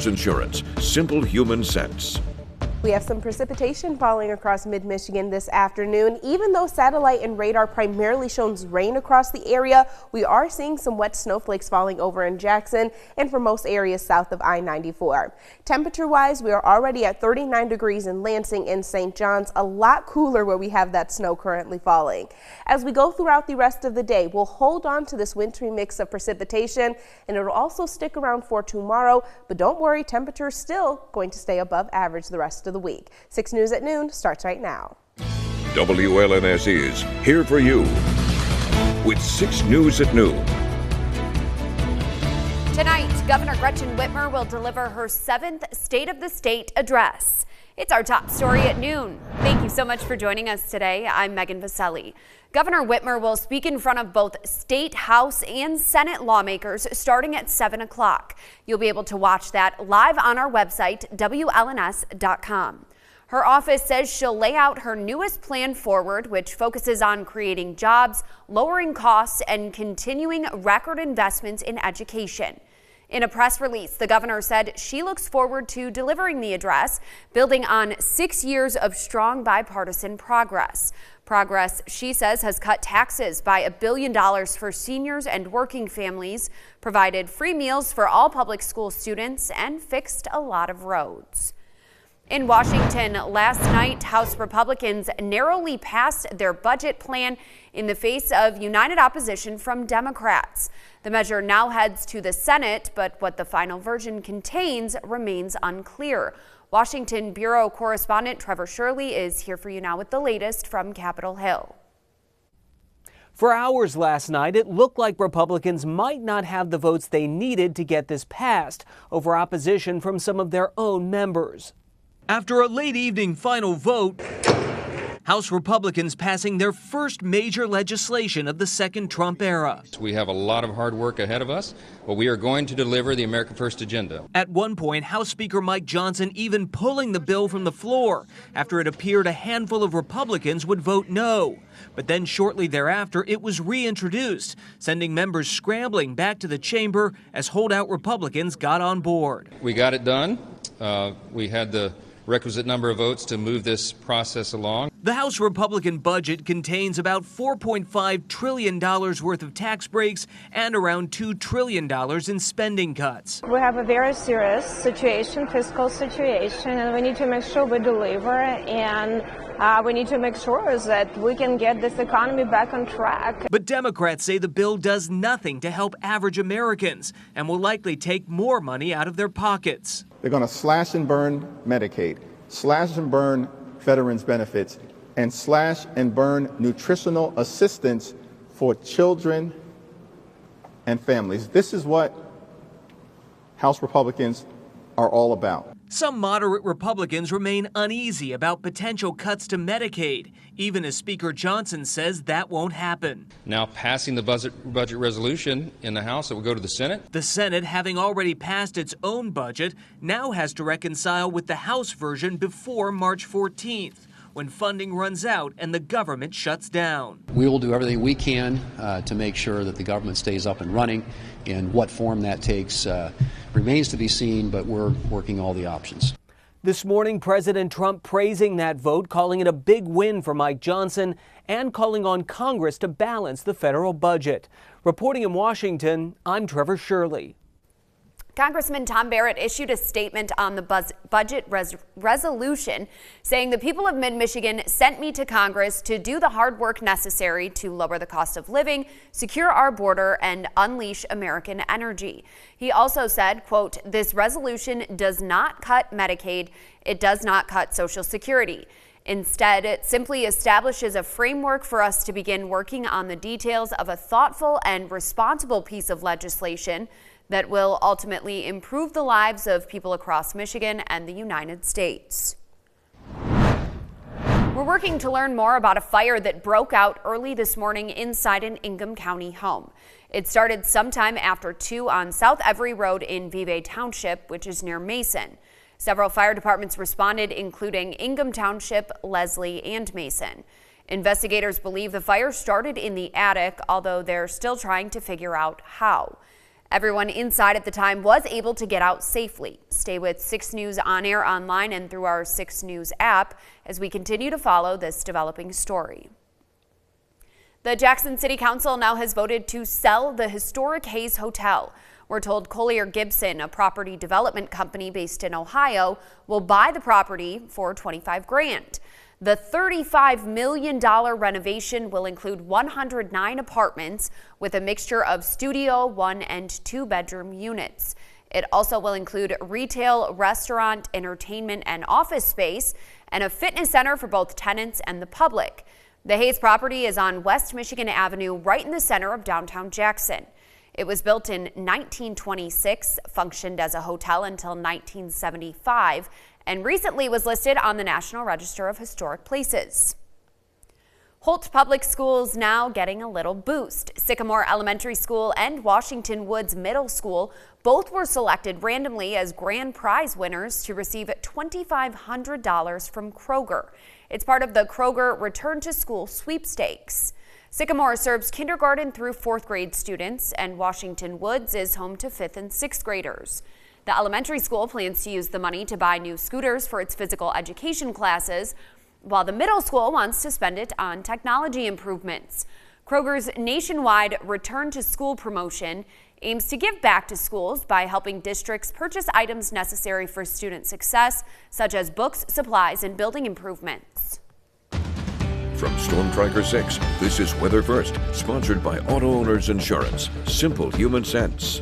Farmers Insurance. Simple human sense. We have some precipitation falling across mid-Michigan this afternoon. Even though satellite and radar primarily shows rain across the area, we are seeing some wet snowflakes falling over in Jackson and for most areas south of I-94. Temperature-wise, we are already at 39 degrees in Lansing and St. John's, a lot cooler where we have that snow currently falling. As we go throughout the rest of the day, we'll hold on to this wintry mix of precipitation, and it'll also stick around for tomorrow. But don't worry, temperatures still going to stay above average the rest of the week. 6 News at Noon starts right now. WLNS is here for you with 6 News at Noon. Tonight, Governor Gretchen Whitmer will deliver her 7th State of the State address. It's our top story at noon. Thank you so much for joining us today. I'm Megan Vaselli. Governor Whitmer will speak in front of both state, House, and Senate lawmakers starting at 7 o'clock. You'll be able to watch that live on our website, WLNS.com. Her office says she'll lay out her newest plan forward, which focuses on creating jobs, lowering costs, and continuing record investments in education. In a press release, the governor said she looks forward to delivering the address, building on 6 years of strong bipartisan progress. Progress, she says, has cut taxes by $1 billion for seniors and working families, provided free meals for all public school students, and fixed a lot of roads. In Washington last night, House Republicans narrowly passed their budget plan in the face of united opposition from Democrats. The measure now heads to the Senate, but what the final version contains remains unclear. Washington Bureau correspondent Trevor Shirley is here for you now with the latest from Capitol Hill. For hours last night, it looked like Republicans might not have the votes they needed to get this passed over opposition from some of their own members. After a late evening final vote, House Republicans passing their first major legislation of the second Trump era. We have a lot of hard work ahead of us, but we are going to deliver the America First agenda. At one point, House Speaker Mike Johnson even pulling the bill from the floor after it appeared a handful of Republicans would vote no. But then shortly thereafter, it was reintroduced, sending members scrambling back to the chamber as holdout Republicans got on board. We got it done. We had the requisite number of votes to move this process along. The House Republican budget contains about $4.5 trillion worth of tax breaks and around $2 trillion in spending cuts. We have a very serious situation, fiscal situation, and we need to make sure we deliver, and we need to make sure that we can get this economy back on track. But Democrats say the bill does nothing to help average Americans and will likely take more money out of their pockets. They're going to slash and burn Medicaid, slash and burn veterans benefits, and slash and burn nutritional assistance for children and families. This is what House Republicans are all about. Some moderate Republicans remain uneasy about potential cuts to Medicaid, even as Speaker Johnson says that won't happen. Now passing the budget resolution in the House, it will go to the Senate. The Senate, having already passed its own budget, now has to reconcile with the House version before March 14th. When funding runs out and the government shuts down. We will do everything we can to make sure that the government stays up and running. In what form that takes remains to be seen, but we're working all the options. This morning, President Trump praising that vote, calling it a big win for Mike Johnson, and calling on Congress to balance the federal budget. Reporting in Washington, I'm Trevor Shirley. Congressman Tom Barrett issued a statement on the budget resolution saying the people of mid-Michigan sent me to Congress to do the hard work necessary to lower the cost of living, secure our border, and unleash American energy. He also said, quote, "This resolution does not cut Medicaid. It does not cut Social Security. Instead, it simply establishes a framework for us to begin working on the details of a thoughtful and responsible piece of legislation that will ultimately improve the lives of people across Michigan and the United States." We're working to learn more about a fire that broke out early this morning inside an Ingham County home. It started sometime after 2 on South Every Road in Vevay Township, which is near Mason. Several fire departments responded, including Ingham Township, Leslie, and Mason. Investigators believe the fire started in the attic, although they're still trying to figure out how. Everyone inside at the time was able to get out safely. Stay with 6 News on air, online, and through our 6 News app as we continue to follow this developing story. The Jackson City Council now has voted to sell the historic Hayes Hotel. We're told Collier Gibson, a property development company based in Ohio, will buy the property for $25 grand. The $35 million renovation will include 109 apartments with a mixture of studio, 1- and 2-bedroom units. It also will include retail, restaurant, entertainment, and office space, and a fitness center for both tenants and the public. The Hayes property is on West Michigan Avenue, right in the center of downtown Jackson. It was built in 1926, functioned as a hotel until 1975, and recently was listed on the National Register of Historic Places. Holt Public Schools now getting a little boost. Sycamore Elementary School and Washington Woods Middle School both were selected randomly as grand prize winners to receive $2,500 from Kroger. It's part of the Kroger Return to School sweepstakes. Sycamore serves kindergarten through 4th grade students, and Washington Woods is home to 5th and 6th graders. The elementary school plans to use the money to buy new scooters for its physical education classes, while the middle school wants to spend it on technology improvements. Kroger's nationwide Return to School promotion aims to give back to schools by helping districts purchase items necessary for student success, such as books, supplies, and building improvements. From Storm Tracker 6, this is Weather First, sponsored by Auto Owners Insurance. Simple human sense.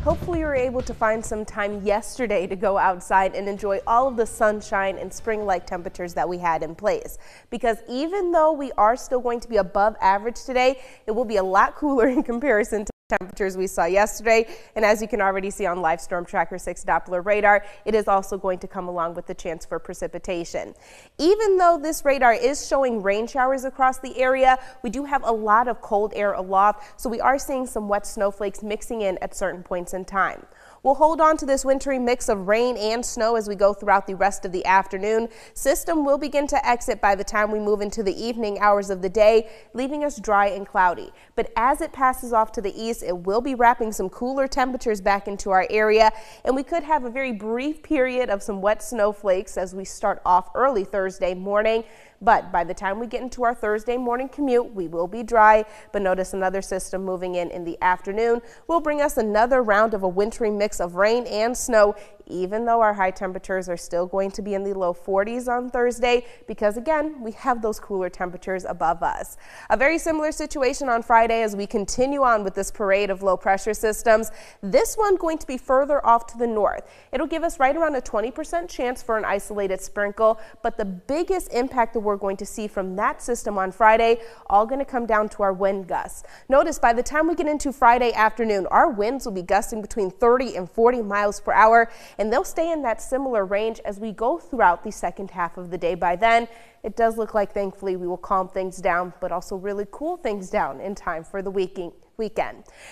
Hopefully you were able to find some time yesterday to go outside and enjoy all of the sunshine and spring-like temperatures that we had in place. Because even though we are still going to be above average today, it will be a lot cooler in comparison to temperatures we saw yesterday. And as you can already see on live Storm Tracker 6 Doppler radar, it is also going to come along with the chance for precipitation. Even though this radar is showing rain showers across the area, we do have a lot of cold air aloft, so we are seeing some wet snowflakes mixing in at certain points in time. We'll hold on to this wintry mix of rain and snow as we go throughout the rest of the afternoon. System will begin to exit by the time we move into the evening hours of the day, leaving us dry and cloudy. But as it passes off to the east, it will be wrapping some cooler temperatures back into our area, and we could have a very brief period of some wet snowflakes as we start off early Thursday morning. But by the time we get into our Thursday morning commute, we will be dry. But notice another system moving in the afternoon will bring us another round of a wintry mix of rain and snow, even though our high temperatures are still going to be in the low 40s on Thursday, because again, we have those cooler temperatures above us. A very similar situation on Friday as we continue on with this parade of low pressure systems. This one going to be further off to the north. It'll give us right around a 20% chance for an isolated sprinkle, but the biggest impact that we're going to see from that system on Friday, all going to come down to our wind gusts. Notice by the time we get into Friday afternoon, our winds will be gusting between 30 and 40 miles per hour. And they'll stay in that similar range as we go throughout the second half of the day. By then, it does look like, thankfully, we will calm things down, but also really cool things down in time for the weekend.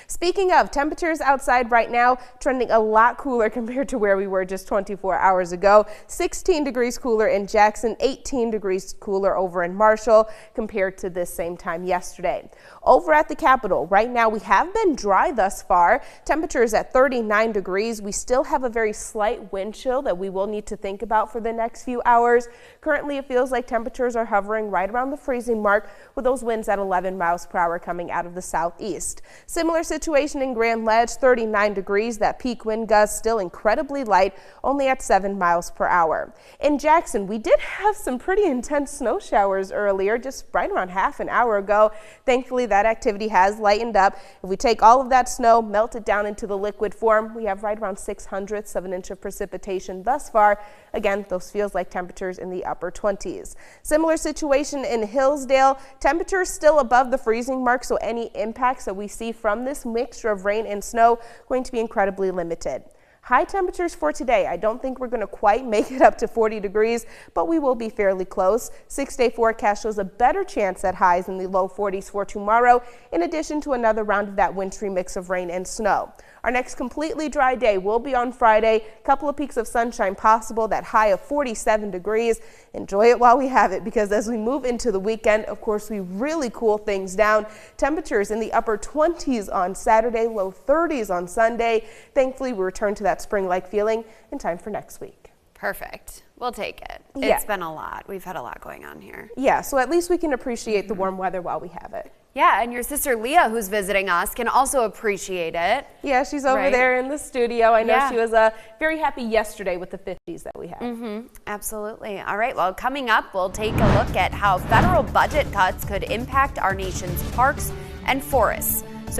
Speaking of temperatures outside right now, trending a lot cooler compared to where we were just 24 hours ago. 16 degrees cooler in Jackson, 18 degrees cooler over in Marshall compared to this same time yesterday. Over at the Capitol, right now we have been dry thus far. Temperatures at 39 degrees. We still have a very slight wind chill that we will need to think about for the next few hours. Currently, it feels like temperatures are hovering right around the freezing mark with those winds at 11 miles per hour coming out of the southeast. Similar situation in Grand Ledge, 39 degrees. That peak wind gust still incredibly light, only at 7 miles per hour. In Jackson, we did have some pretty intense snow showers earlier, just right around half an hour ago. Thankfully, that activity has lightened up. If we take all of that snow, melt it down into the liquid form, we have right around 0.06 of an inch of precipitation thus far. Again, those feels like temperatures in the upper 20s. Similar situation in Hillsdale. Temperatures still above the freezing mark, so any impacts that we see from this mixture of rain and snow going to be incredibly limited. High temperatures for today. I don't think we're going to quite make it up to 40 degrees, but we will be fairly close. 6-day forecast shows a better chance at highs in the low 40s for tomorrow, in addition to another round of that wintry mix of rain and snow. Our next completely dry day will be on Friday. Couple of peaks of sunshine possible, that high of 47 degrees. Enjoy it while we have it, because as we move into the weekend, of course, we really cool things down. Temperatures in the upper 20s on Saturday, low 30s on Sunday. Thankfully, we return to that spring-like feeling in time for next week. Perfect. We'll take it. Yeah. It's been a lot. We've had a lot going on here. Yeah, so at least we can appreciate the warm weather while we have it. Yeah, and your sister Leah, who's visiting us, can also appreciate it. Yeah, she's over there in the studio. I know she was very happy yesterday with the 50s that we had. Absolutely. All right, well, coming up, we'll take a look at how federal budget cuts could impact our nation's parks and forests.